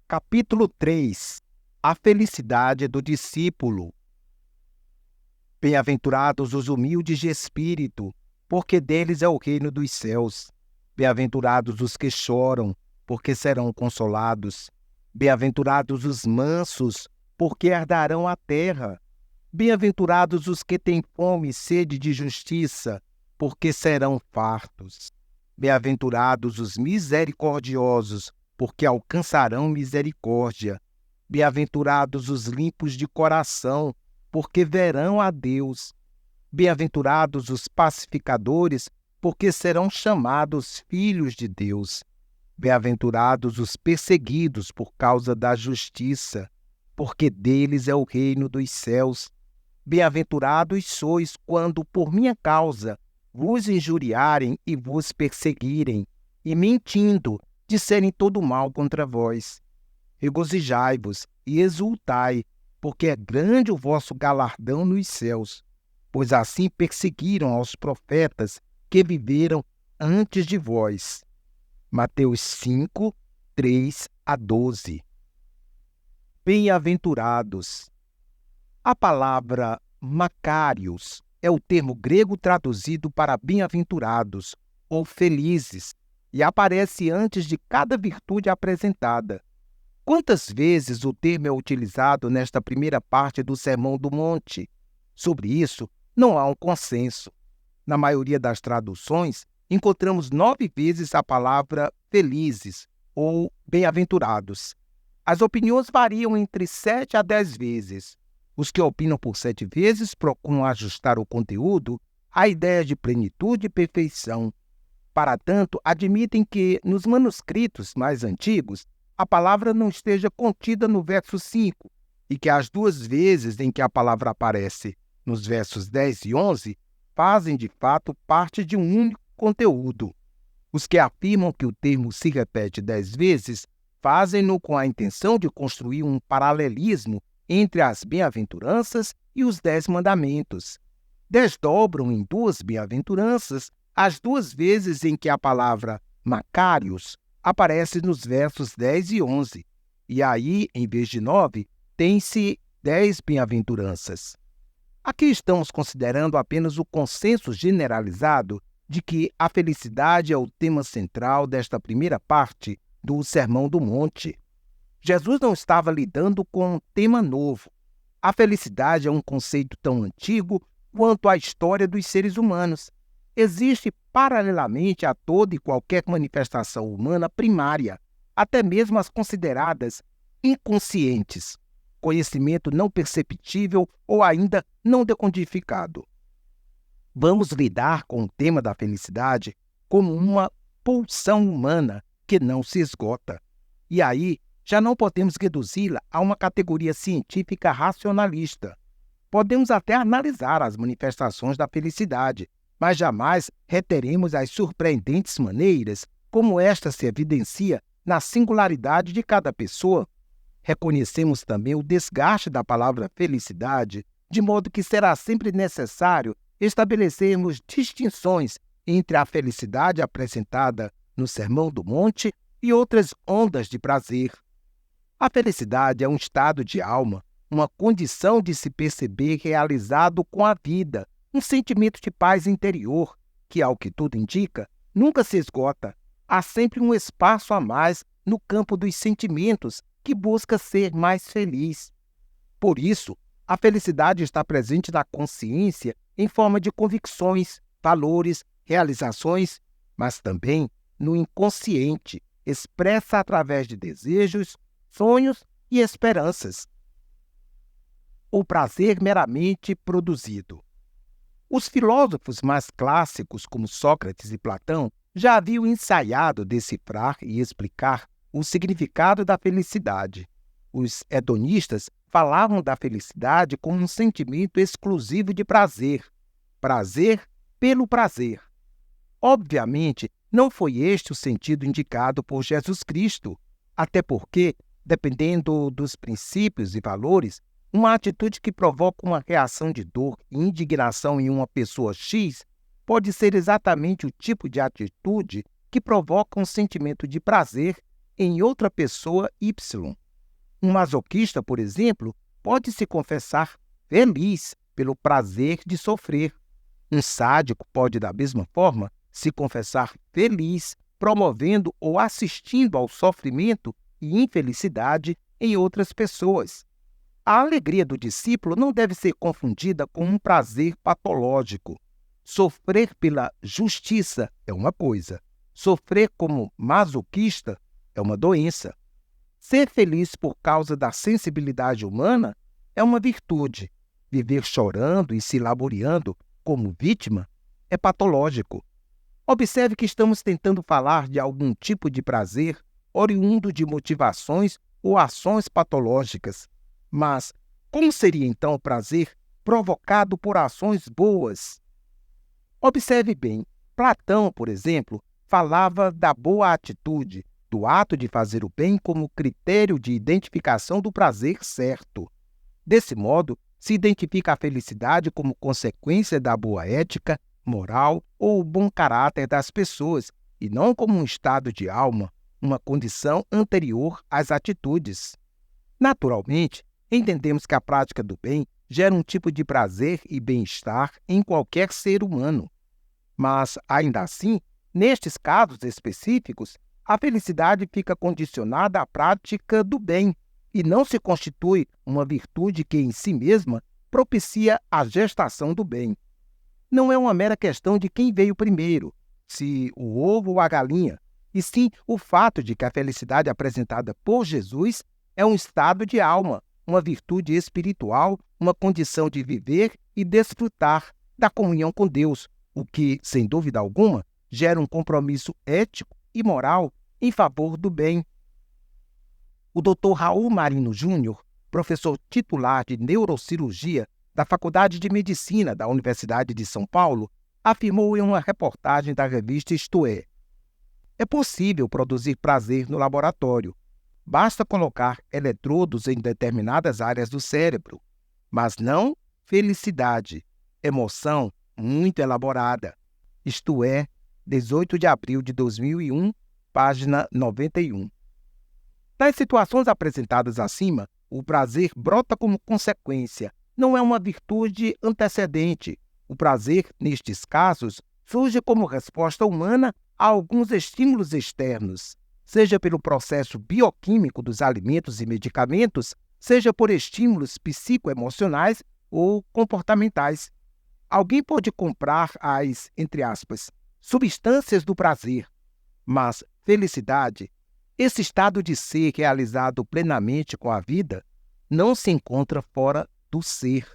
Capítulo 3. A felicidade do discípulo. Bem-aventurados os humildes de espírito, porque deles é o reino dos céus. Bem-aventurados os que choram, porque serão consolados. Bem-aventurados os mansos, porque herdarão a terra. Bem-aventurados os que têm fome e sede de justiça, porque serão fartos. Bem-aventurados os misericordiosos, porque alcançarão misericórdia. Bem-aventurados os limpos de coração, porque verão a Deus. Bem-aventurados os pacificadores, porque serão chamados filhos de Deus. Bem-aventurados os perseguidos por causa da justiça, porque deles é o reino dos céus. Bem-aventurados sois quando, por minha causa, vos injuriarem e vos perseguirem, e mentindo, disserem todo mal contra vós. Regozijai-vos e exultai, porque é grande o vosso galardão nos céus, pois assim perseguiram aos profetas que viveram antes de vós. Mateus 5, 3-12. Bem-aventurados. A palavra Macários é o termo grego traduzido para bem-aventurados ou felizes, e aparece antes de cada virtude apresentada. Quantas vezes o termo é utilizado nesta primeira parte do Sermão do Monte? Sobre isso, não há um consenso. Na maioria das traduções, encontramos 9 vezes a palavra felizes ou bem-aventurados. As opiniões variam entre 7 a 10 vezes. Os que opinam por 7 vezes procuram ajustar o conteúdo à ideia de plenitude e perfeição. Para tanto, admitem que, nos manuscritos mais antigos, a palavra não esteja contida no verso 5 e que as 2 vezes em que a palavra aparece, nos versos 10 e 11, fazem de fato parte de um único conteúdo. Os que afirmam que o termo se repete 10 vezes fazem-no com a intenção de construir um paralelismo entre as bem-aventuranças e os 10 mandamentos. Desdobram em 2 bem-aventuranças as 2 vezes em que a palavra Macários aparece nos versos 10 e 11, e aí, em vez de 9, tem-se 10 bem-aventuranças. Aqui estamos considerando apenas o consenso generalizado de que a felicidade é o tema central desta primeira parte do Sermão do Monte. Jesus não estava lidando com um tema novo. A felicidade é um conceito tão antigo quanto a história dos seres humanos. Existe paralelamente a toda e qualquer manifestação humana primária, até mesmo as consideradas inconscientes, conhecimento não perceptível ou ainda não decodificado. Vamos lidar com o tema da felicidade como uma pulsão humana que não se esgota. E aí, já não podemos reduzi-la a uma categoria científica racionalista. Podemos até analisar as manifestações da felicidade, mas jamais reteremos as surpreendentes maneiras como esta se evidencia na singularidade de cada pessoa. Reconhecemos também o desgaste da palavra felicidade, de modo que será sempre necessário estabelecermos distinções entre a felicidade apresentada no Sermão do Monte e outras ondas de prazer. A felicidade é um estado de alma, uma condição de se perceber realizado com a vida, um sentimento de paz interior, que, ao que tudo indica, nunca se esgota. Há sempre um espaço a mais no campo dos sentimentos que busca ser mais feliz. Por isso, a felicidade está presente na consciência em forma de convicções, valores, realizações, mas também no inconsciente, expressa através de desejos, sonhos e esperanças. O prazer meramente produzido. Os filósofos mais clássicos, como Sócrates e Platão, já haviam ensaiado decifrar e explicar o significado da felicidade. Os hedonistas falavam da felicidade como um sentimento exclusivo de prazer. Prazer pelo prazer. Obviamente, não foi este o sentido indicado por Jesus Cristo, até porque, dependendo dos princípios e valores, uma atitude que provoca uma reação de dor e indignação em uma pessoa X pode ser exatamente o tipo de atitude que provoca um sentimento de prazer em outra pessoa Y. Um masoquista, por exemplo, pode se confessar feliz pelo prazer de sofrer. Um sádico pode, da mesma forma, se confessar feliz, promovendo ou assistindo ao sofrimento e infelicidade em outras pessoas. A alegria do discípulo não deve ser confundida com um prazer patológico. Sofrer pela justiça é uma coisa, sofrer como masoquista é uma doença. Ser feliz por causa da sensibilidade humana é uma virtude. Viver chorando e se laboreando como vítima é patológico. Observe que estamos tentando falar de algum tipo de prazer oriundo de motivações ou ações patológicas. Mas como seria então o prazer provocado por ações boas? Observe bem, Platão, por exemplo, falava da boa atitude, do ato de fazer o bem como critério de identificação do prazer certo. Desse modo, se identifica a felicidade como consequência da boa ética, moral ou bom caráter das pessoas, e não como um estado de alma, uma condição anterior às atitudes. Naturalmente, entendemos que a prática do bem gera um tipo de prazer e bem-estar em qualquer ser humano. Mas, ainda assim, nestes casos específicos, a felicidade fica condicionada à prática do bem e não se constitui uma virtude que, em si mesma, propicia a gestação do bem. Não é uma mera questão de quem veio primeiro, se o ovo ou a galinha, e sim o fato de que a felicidade apresentada por Jesus é um estado de alma, uma virtude espiritual, uma condição de viver e desfrutar da comunhão com Deus, o que, sem dúvida alguma, gera um compromisso ético e moral em favor do bem. O Dr. Raul Marino Júnior, professor titular de neurocirurgia da Faculdade de Medicina da Universidade de São Paulo, afirmou em uma reportagem da revista Isto É possível produzir prazer no laboratório. Basta colocar eletrodos em determinadas áreas do cérebro, mas não felicidade, emoção muito elaborada. Isto 18 de abril de 2001, página 91. Das situações apresentadas acima, o prazer brota como consequência, não é uma virtude antecedente. O prazer, nestes casos, surge como resposta humana a alguns estímulos externos, seja pelo processo bioquímico dos alimentos e medicamentos, seja por estímulos psicoemocionais ou comportamentais. Alguém pode comprar as, entre aspas, substâncias do prazer, mas felicidade, esse estado de ser realizado plenamente com a vida, não se encontra fora do ser.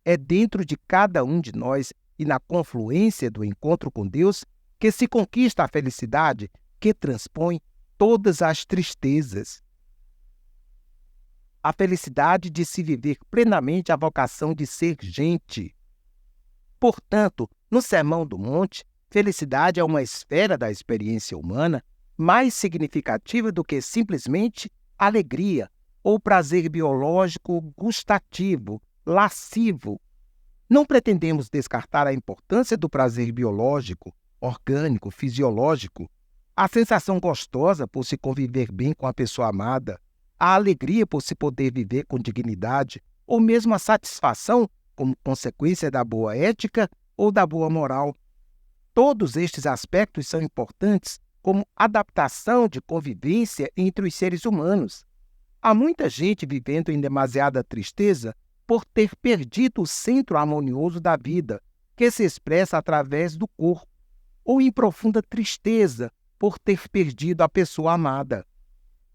É dentro de cada um de nós e na confluência do encontro com Deus que se conquista a felicidade que transpõe todas as tristezas. A felicidade de se viver plenamente a vocação de ser gente. Portanto, no Sermão do Monte, felicidade é uma esfera da experiência humana mais significativa do que simplesmente alegria ou prazer biológico gustativo, lascivo. Não pretendemos descartar a importância do prazer biológico, orgânico, fisiológico, a sensação gostosa por se conviver bem com a pessoa amada, a alegria por se poder viver com dignidade, ou mesmo a satisfação como consequência da boa ética ou da boa moral. Todos estes aspectos são importantes como adaptação de convivência entre os seres humanos. Há muita gente vivendo em demasiada tristeza por ter perdido o centro harmonioso da vida, que se expressa através do corpo, ou em profunda tristeza por ter perdido a pessoa amada.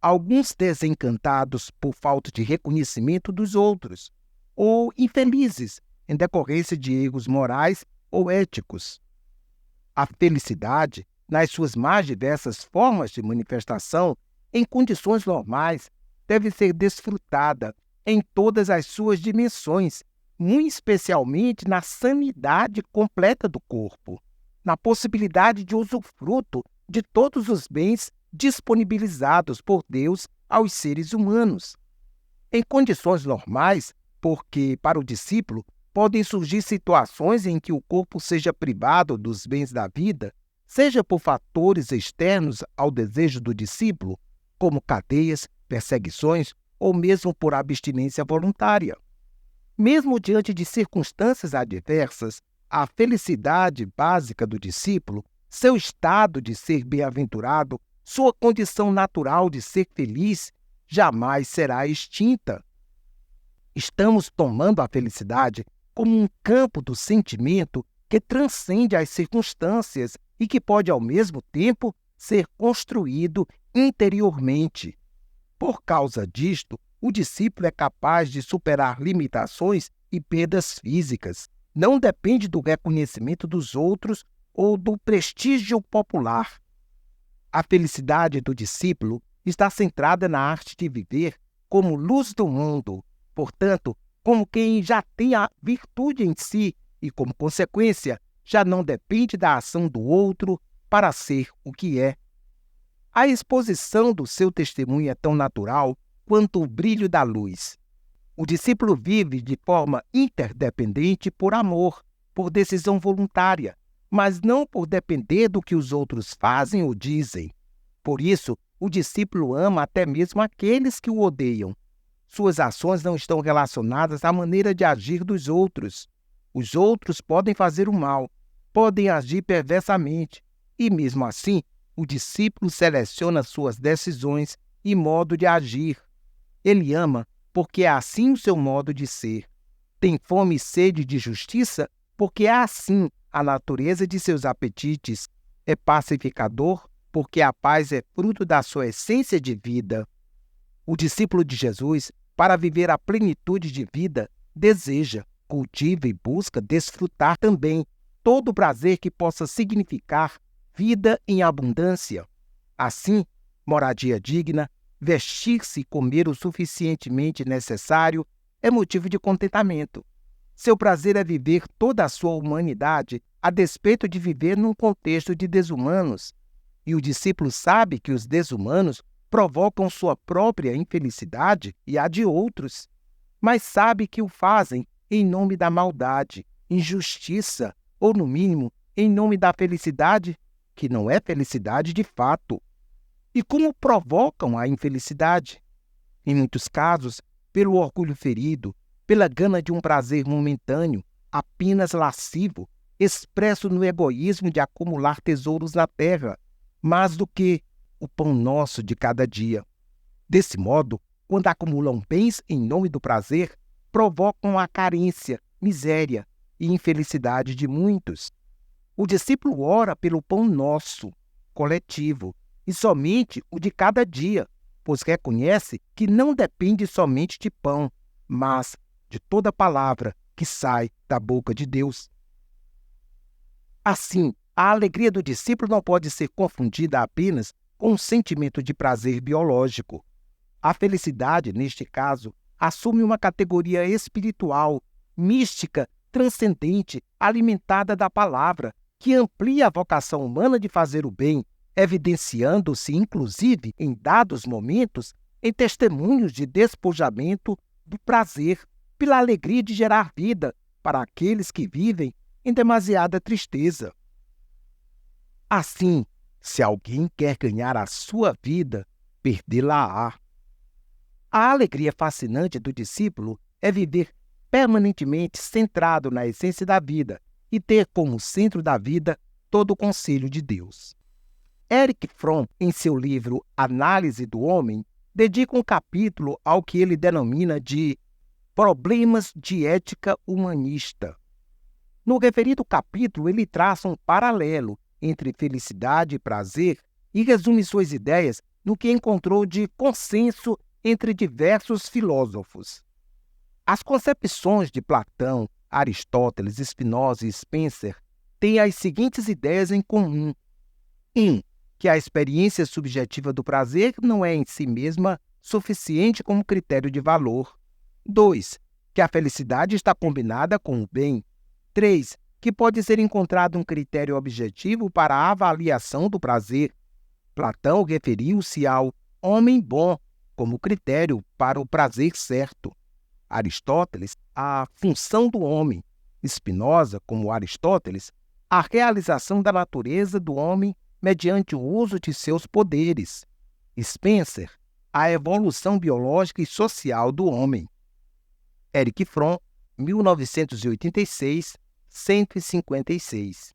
Alguns desencantados por falta de reconhecimento dos outros, ou infelizes em decorrência de erros morais ou éticos. A felicidade, nas suas mais diversas formas de manifestação, em condições normais, deve ser desfrutada em todas as suas dimensões, muito especialmente na sanidade completa do corpo, na possibilidade de usufruto de todos os bens disponibilizados por Deus aos seres humanos. Em condições normais, porque, para o discípulo, podem surgir situações em que o corpo seja privado dos bens da vida, seja por fatores externos ao desejo do discípulo, como cadeias, perseguições ou mesmo por abstinência voluntária. Mesmo diante de circunstâncias adversas, a felicidade básica do discípulo, seu estado de ser bem-aventurado, sua condição natural de ser feliz, jamais será extinta. Estamos tomando a felicidade como um campo do sentimento que transcende as circunstâncias e que pode, ao mesmo tempo, ser construído interiormente. Por causa disto, o discípulo é capaz de superar limitações e perdas físicas. Não depende do reconhecimento dos outros ou do prestígio popular. A felicidade do discípulo está centrada na arte de viver como luz do mundo, portanto, como quem já tem a virtude em si e, como consequência, já não depende da ação do outro para ser o que é. A exposição do seu testemunho é tão natural quanto o brilho da luz. O discípulo vive de forma interdependente por amor, por decisão voluntária, mas não por depender do que os outros fazem ou dizem. Por isso, o discípulo ama até mesmo aqueles que o odeiam. Suas ações não estão relacionadas à maneira de agir dos outros. Os outros podem fazer o mal, podem agir perversamente, e mesmo assim, o discípulo seleciona suas decisões e modo de agir. Ele ama porque é assim o seu modo de ser. Tem fome e sede de justiça porque é assim a natureza de seus apetites. É pacificador porque a paz é fruto da sua essência de vida. O discípulo de Jesus, para viver a plenitude de vida, deseja, cultiva e busca desfrutar também todo o prazer que possa significar vida em abundância. Assim, moradia digna, vestir-se e comer o suficientemente necessário é motivo de contentamento. Seu prazer é viver toda a sua humanidade a despeito de viver num contexto de desumanos. E o discípulo sabe que os desumanos provocam sua própria infelicidade e a de outros, mas sabe que o fazem em nome da maldade, injustiça ou, no mínimo, em nome da felicidade, que não é felicidade de fato. E como provocam a infelicidade? Em muitos casos, pelo orgulho ferido, pela gana de um prazer momentâneo, apenas lascivo, expresso no egoísmo de acumular tesouros na terra, mais do que o pão nosso de cada dia. Desse modo, quando acumulam bens em nome do prazer, provocam a carência, miséria e infelicidade de muitos. O discípulo ora pelo pão nosso, coletivo, e somente o de cada dia, pois reconhece que não depende somente de pão, mas de toda palavra que sai da boca de Deus. Assim, a alegria do discípulo não pode ser confundida apenas com um sentimento de prazer biológico. A felicidade, neste caso, assume uma categoria espiritual, mística, transcendente, alimentada da palavra, que amplia a vocação humana de fazer o bem, evidenciando-se, inclusive, em dados momentos, em testemunhos de despojamento do prazer, pela alegria de gerar vida para aqueles que vivem em demasiada tristeza. Assim, se alguém quer ganhar a sua vida, perdê-la-á. A alegria fascinante do discípulo é viver permanentemente centrado na essência da vida e ter como centro da vida todo o conselho de Deus. Erich Fromm, em seu livro Análise do Homem, dedica um capítulo ao que ele denomina de Problemas de Ética Humanista. No referido capítulo, ele traça um paralelo entre felicidade e prazer e resume suas ideias no que encontrou de consenso entre diversos filósofos. As concepções de Platão, Aristóteles, Spinoza e Spencer têm as seguintes ideias em comum. 1. Que a experiência subjetiva do prazer não é em si mesma suficiente como critério de valor. 2. Que a felicidade está combinada com o bem. 3. Que pode ser encontrado um critério objetivo para a avaliação do prazer. Platão referiu-se ao homem bom como critério para o prazer certo. Aristóteles, a função do homem. Spinoza, como Aristóteles, a realização da natureza do homem mediante o uso de seus poderes. Spencer, A Evolução Biológica e Social do Homem. Erich Fromm, 1986, 156.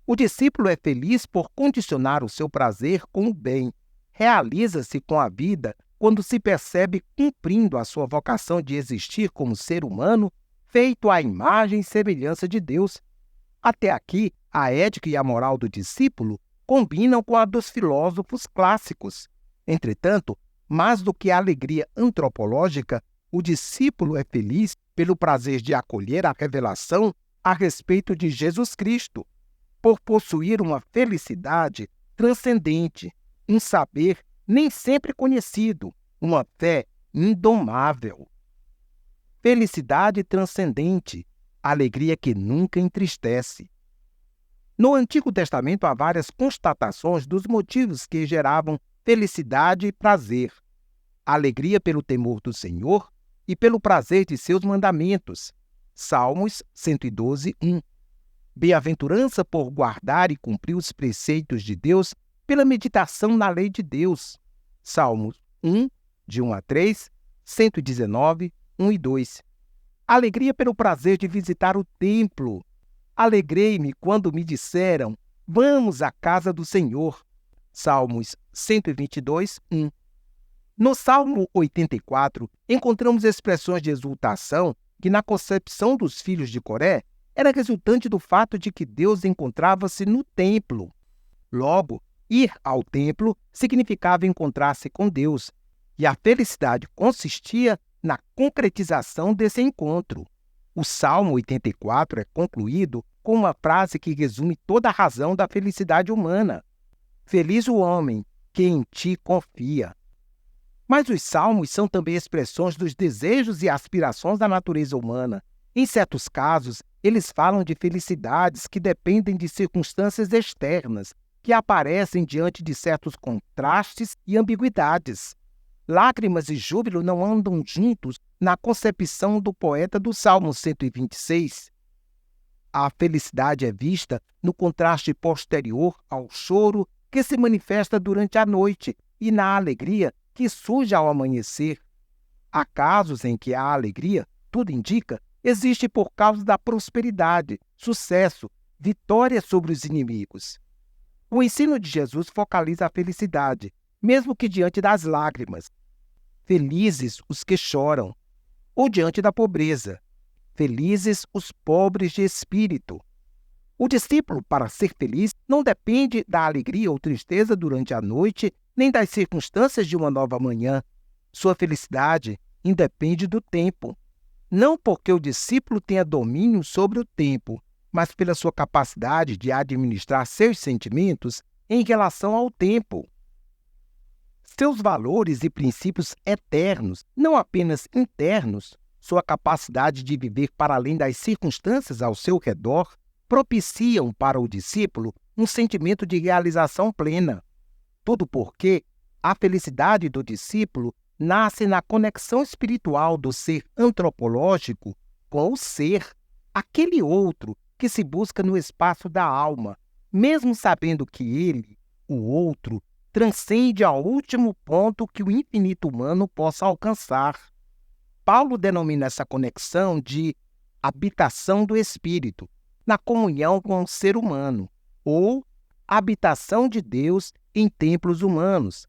O discípulo é feliz por condicionar o seu prazer com o bem. Realiza-se com a vida quando se percebe cumprindo a sua vocação de existir como ser humano, feito à imagem e semelhança de Deus. Até aqui, a ética e a moral do discípulo combinam com a dos filósofos clássicos. Entretanto, mais do que a alegria antropológica, o discípulo é feliz pelo prazer de acolher a revelação a respeito de Jesus Cristo, por possuir uma felicidade transcendente, um saber nem sempre conhecido, uma fé indomável. Felicidade transcendente, alegria que nunca entristece. No Antigo Testamento há várias constatações dos motivos que geravam felicidade e prazer. Alegria pelo temor do Senhor e pelo prazer de seus mandamentos. Salmos 112, 1. Bem-aventurança por guardar e cumprir os preceitos de Deus pela meditação na lei de Deus. Salmos 1, de 1 a 3, 119, 1 e 2. Alegria pelo prazer de visitar o templo. Alegrei-me quando me disseram, vamos à casa do Senhor. Salmos 122, 1. No Salmo 84, encontramos expressões de exultação que, na concepção dos filhos de Coré, era resultante do fato de que Deus encontrava-se no templo. Logo, ir ao templo significava encontrar-se com Deus, e a felicidade consistia na concretização desse encontro. O Salmo 84 é concluído com uma frase que resume toda a razão da felicidade humana. Feliz o homem que em ti confia. Mas os salmos são também expressões dos desejos e aspirações da natureza humana. Em certos casos, eles falam de felicidades que dependem de circunstâncias externas, que aparecem diante de certos contrastes e ambiguidades. Lágrimas e júbilo não andam juntos na concepção do poeta do Salmo 126. A felicidade é vista no contraste posterior ao choro que se manifesta durante a noite e na alegria que surge ao amanhecer. Há casos em que a alegria, tudo indica, existe por causa da prosperidade, sucesso, vitória sobre os inimigos. O ensino de Jesus focaliza a felicidade, mesmo que diante das lágrimas. Felizes os que choram, ou diante da pobreza. Felizes os pobres de espírito. O discípulo, para ser feliz, não depende da alegria ou tristeza durante a noite, nem das circunstâncias de uma nova manhã. Sua felicidade independe do tempo. Não porque o discípulo tenha domínio sobre o tempo, mas pela sua capacidade de administrar seus sentimentos em relação ao tempo. Seus valores e princípios eternos, não apenas internos, sua capacidade de viver para além das circunstâncias ao seu redor, propiciam para o discípulo um sentimento de realização plena. Tudo porque a felicidade do discípulo nasce na conexão espiritual do ser antropológico com o ser, aquele outro que se busca no espaço da alma, mesmo sabendo que ele, o outro, transcende ao último ponto que o infinito humano possa alcançar. Paulo denomina essa conexão de habitação do espírito, na comunhão com o ser humano, ou habitação de Deus em templos humanos.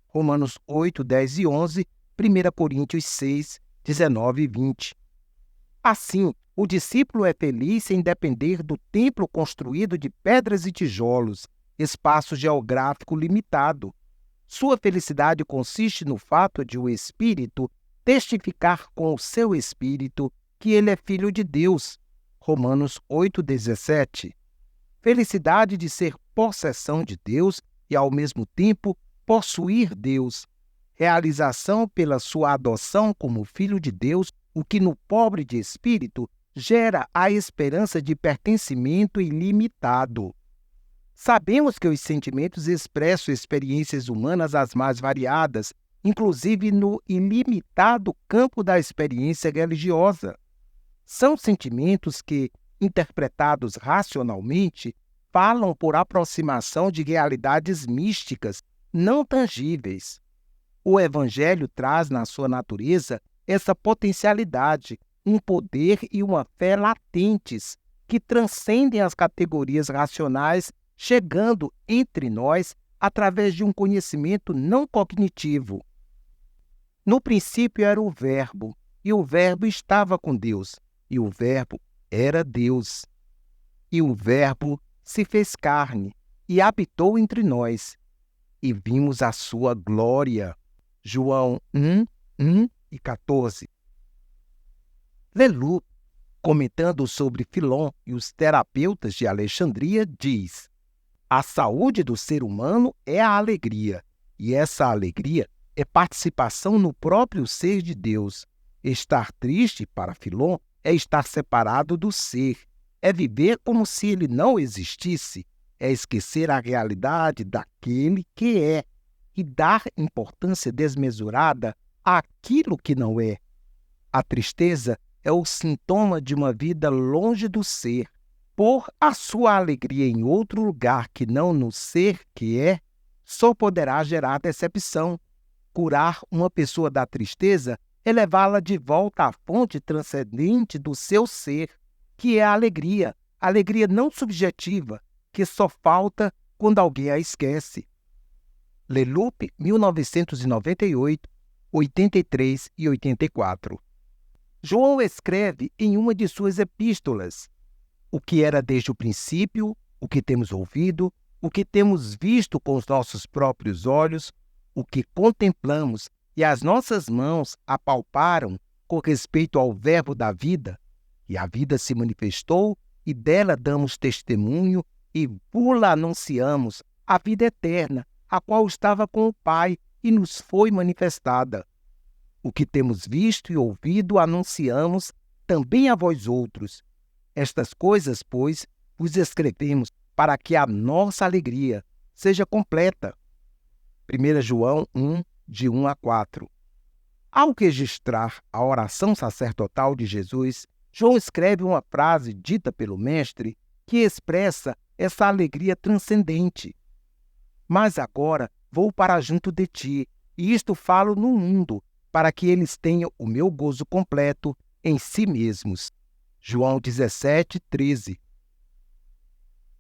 Romanos 8, 10 e 11, 1 Coríntios 6, 19 e 20. Assim, o discípulo é feliz sem depender do templo construído de pedras e tijolos, espaço geográfico limitado. Sua felicidade consiste no fato de o Espírito testificar com o seu Espírito que ele é filho de Deus. Romanos 8, 17. Felicidade de ser possessão de Deus e, ao mesmo tempo, possuir Deus. Realização pela sua adoção como filho de Deus, o que no pobre de espírito gera a esperança de pertencimento ilimitado. Sabemos que os sentimentos expressam experiências humanas as mais variadas, inclusive no ilimitado campo da experiência religiosa. São sentimentos que, interpretados racionalmente, falam por aproximação de realidades místicas, não tangíveis. O Evangelho traz na sua natureza essa potencialidade, um poder e uma fé latentes que transcendem as categorias racionais, chegando entre nós através de um conhecimento não cognitivo. No princípio era o Verbo, e o Verbo estava com Deus, e o Verbo era Deus. E o Verbo se fez carne e habitou entre nós, e vimos a sua glória. João 1 e 14. Leloup, comentando sobre Filon e os terapeutas de Alexandria, diz: a saúde do ser humano é a alegria, e essa alegria é participação no próprio ser de Deus. Estar triste, para Filon, é estar separado do ser, é viver como se ele não existisse, é esquecer a realidade daquele que é e dar importância desmesurada àquilo que não é. A tristeza é o sintoma de uma vida longe do ser. Pôr a sua alegria em outro lugar que não no ser que é, só poderá gerar decepção. Curar uma pessoa da tristeza é levá-la de volta à fonte transcendente do seu ser, que é a alegria não subjetiva, que só falta quando alguém a esquece. Leloup, 1998, 83 e 84. João escreve em uma de suas epístolas: o que era desde o princípio, o que temos ouvido, o que temos visto com os nossos próprios olhos, o que contemplamos e as nossas mãos apalparam com respeito ao Verbo da vida, e a vida se manifestou, e dela damos testemunho, e vos-la anunciamos, a vida eterna, a qual estava com o Pai, e nos foi manifestada. O que temos visto e ouvido anunciamos também a vós outros. Estas coisas, pois, vos escrevemos para que a nossa alegria seja completa. 1 João 1, de 1 a 4. Ao registrar a oração sacerdotal de Jesus, João escreve uma frase dita pelo Mestre que expressa essa alegria transcendente. Mas agora vou para junto de ti, e isto falo no mundo, para que eles tenham o meu gozo completo em si mesmos. João 17, 13.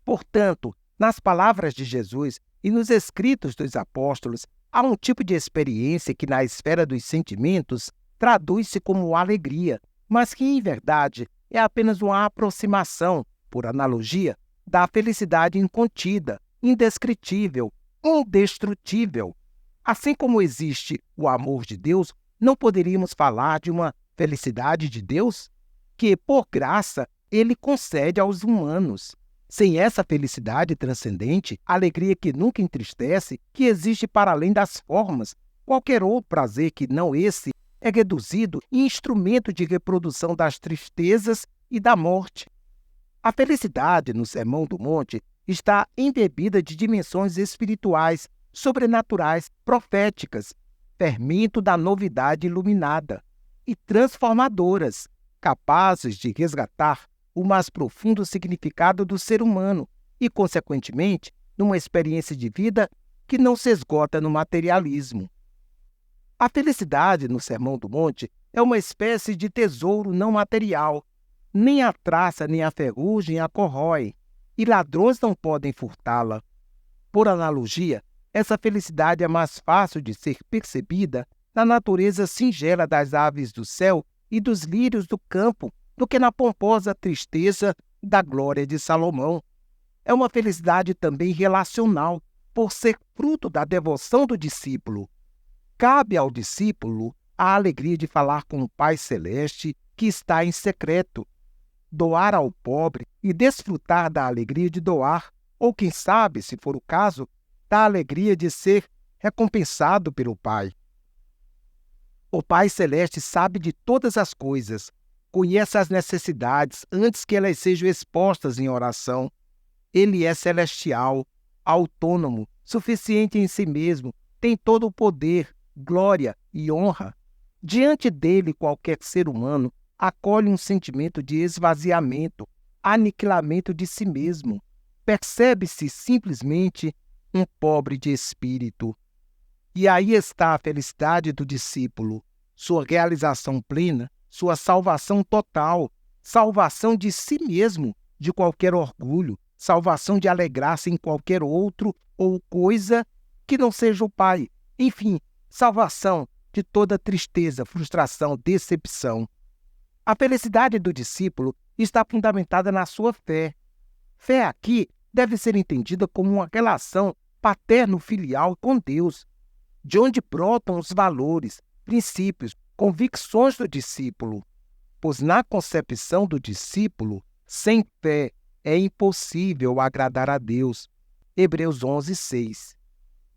Portanto, nas palavras de Jesus e nos escritos dos apóstolos, há um tipo de experiência que na esfera dos sentimentos traduz-se como alegria, mas que, em verdade, é apenas uma aproximação, por analogia, da felicidade incontida, indescritível, indestrutível. Assim como existe o amor de Deus, não poderíamos falar de uma felicidade de Deus que, por graça, Ele concede aos humanos. Sem essa felicidade transcendente, alegria que nunca entristece, que existe para além das formas, qualquer outro prazer que não esse é reduzido em instrumento de reprodução das tristezas e da morte. A felicidade, no Sermão do Monte, está embebida de dimensões espirituais, sobrenaturais, proféticas, fermento da novidade iluminada e transformadoras, capazes de resgatar o mais profundo significado do ser humano e, consequentemente, numa experiência de vida que não se esgota no materialismo. A felicidade no Sermão do Monte é uma espécie de tesouro não material. Nem a traça nem a ferrugem a corroem, e ladrões não podem furtá-la. Por analogia, essa felicidade é mais fácil de ser percebida na natureza singela das aves do céu e dos lírios do campo do que na pomposa tristeza da glória de Salomão. É uma felicidade também relacional, por ser fruto da devoção do discípulo. Cabe ao discípulo a alegria de falar com o Pai Celeste que está em secreto, doar ao pobre e desfrutar da alegria de doar, ou quem sabe, se for o caso, da alegria de ser recompensado pelo Pai. O Pai Celeste sabe de todas as coisas, conhece as necessidades antes que elas sejam expostas em oração. Ele é celestial, autônomo, suficiente em si mesmo, tem todo o poder, glória e honra. Diante dele, qualquer ser humano acolhe um sentimento de esvaziamento, aniquilamento de si mesmo. Percebe-se simplesmente um pobre de espírito. E aí está a felicidade do discípulo, sua realização plena, sua salvação total, salvação de si mesmo, de qualquer orgulho, salvação de alegrar-se em qualquer outro ou coisa que não seja o Pai. Enfim, salvação de toda tristeza, frustração, decepção. A felicidade do discípulo está fundamentada na sua fé. Fé aqui deve ser entendida como uma relação paterno-filial com Deus, de onde brotam os valores, princípios, convicções do discípulo. Pois na concepção do discípulo, sem fé é impossível agradar a Deus. Hebreus 11:6.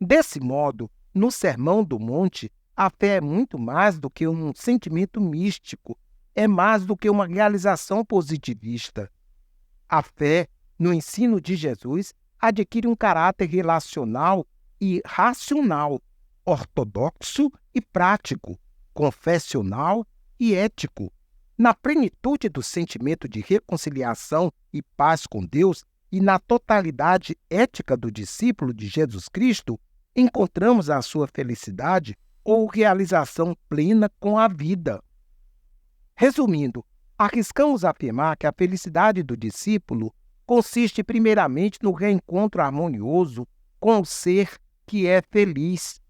Desse modo, no Sermão do Monte, a fé é muito mais do que um sentimento místico, é mais do que uma realização positivista. A fé, no ensino de Jesus, adquire um caráter relacional e racional, ortodoxo e prático, confessional e ético. Na plenitude do sentimento de reconciliação e paz com Deus e na totalidade ética do discípulo de Jesus Cristo, encontramos a sua felicidade ou realização plena com a vida. Resumindo, arriscamos afirmar que a felicidade do discípulo consiste primeiramente no reencontro harmonioso com o ser que é feliz.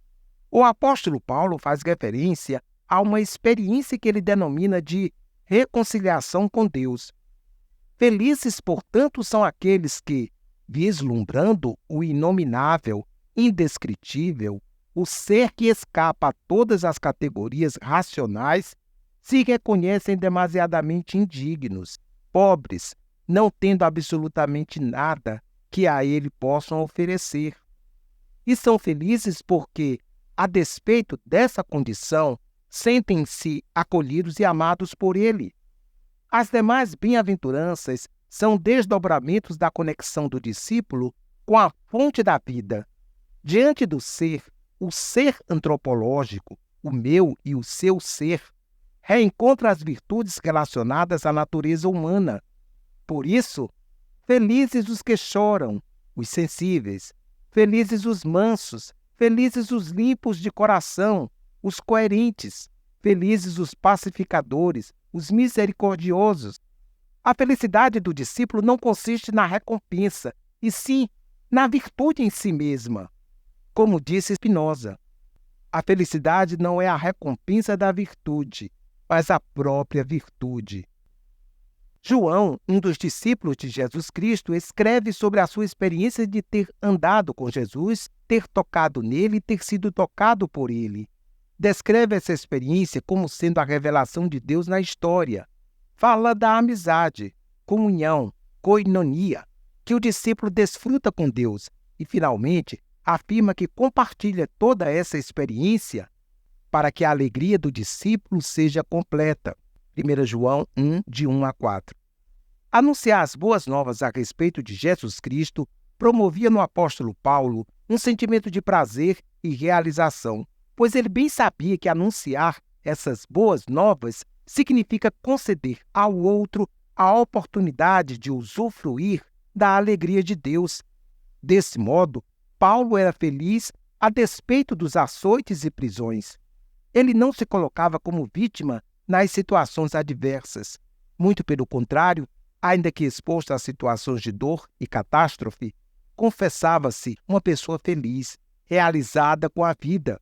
O apóstolo Paulo faz referência a uma experiência que ele denomina de reconciliação com Deus. Felizes, portanto, são aqueles que, vislumbrando o inominável, indescritível, o ser que escapa a todas as categorias racionais, se reconhecem demasiadamente indignos, pobres, não tendo absolutamente nada que a ele possam oferecer. E são felizes porque, a despeito dessa condição, sentem-se acolhidos e amados por ele. As demais bem-aventuranças são desdobramentos da conexão do discípulo com a fonte da vida. Diante do ser, o ser antropológico, o meu e o seu ser, reencontra as virtudes relacionadas à natureza humana. Por isso, felizes os que choram, os sensíveis, felizes os mansos, felizes os limpos de coração, os coerentes, felizes os pacificadores, os misericordiosos. A felicidade do discípulo não consiste na recompensa, e sim na virtude em si mesma. Como disse Spinoza, a felicidade não é a recompensa da virtude, mas a própria virtude. João, um dos discípulos de Jesus Cristo, escreve sobre a sua experiência de ter andado com Jesus, ter tocado nele e ter sido tocado por ele. Descreve essa experiência como sendo a revelação de Deus na história. Fala da amizade, comunhão, koinonia, que o discípulo desfruta com Deus e, finalmente, afirma que compartilha toda essa experiência para que a alegria do discípulo seja completa. 1 João 1, de 1 a 4. Anunciar as boas novas a respeito de Jesus Cristo promovia no apóstolo Paulo um sentimento de prazer e realização, pois ele bem sabia que anunciar essas boas novas significa conceder ao outro a oportunidade de usufruir da alegria de Deus. Desse modo, Paulo era feliz a despeito dos açoites e prisões. Ele não se colocava como vítima nas situações adversas. Muito pelo contrário, ainda que exposto a situações de dor e catástrofe, confessava-se uma pessoa feliz, realizada com a vida.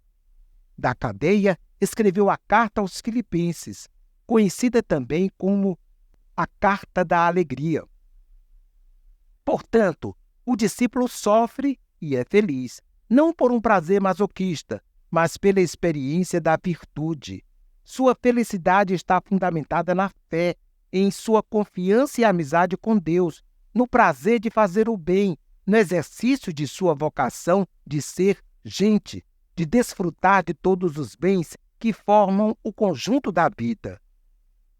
Da cadeia, escreveu a Carta aos Filipenses, conhecida também como a Carta da Alegria. Portanto, o discípulo sofre e é feliz, não por um prazer masoquista, mas pela experiência da virtude. Sua felicidade está fundamentada na fé, em sua confiança e amizade com Deus, no prazer de fazer o bem, no exercício de sua vocação de ser gente, de desfrutar de todos os bens que formam o conjunto da vida.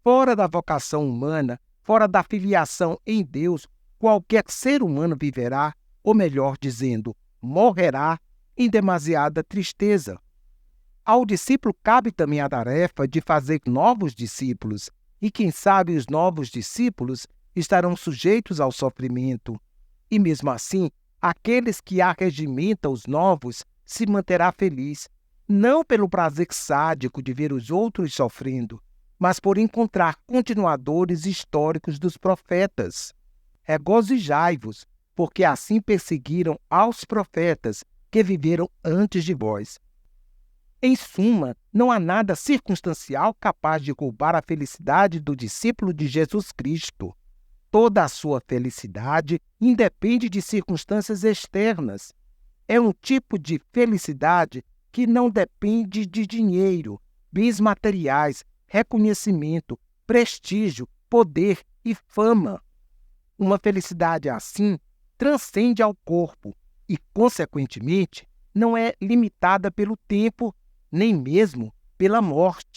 Fora da vocação humana, fora da filiação em Deus, qualquer ser humano viverá, ou melhor dizendo, morrerá em demasiada tristeza. Ao discípulo cabe também a tarefa de fazer novos discípulos, e quem sabe os novos discípulos estarão sujeitos ao sofrimento. E mesmo assim, Aqueles que arregimentam os novos se manterá feliz, não pelo prazer sádico de ver os outros sofrendo, mas por encontrar continuadores históricos dos profetas. Regozijai-vos, porque assim perseguiram aos profetas que viveram antes de vós. Em suma, não há nada circunstancial capaz de roubar a felicidade do discípulo de Jesus Cristo. Toda a sua felicidade independe de circunstâncias externas. É um tipo de felicidade que não depende de dinheiro, bens materiais, reconhecimento, prestígio, poder e fama. Uma felicidade assim transcende ao corpo e, consequentemente, não é limitada pelo tempo, nem mesmo pela morte.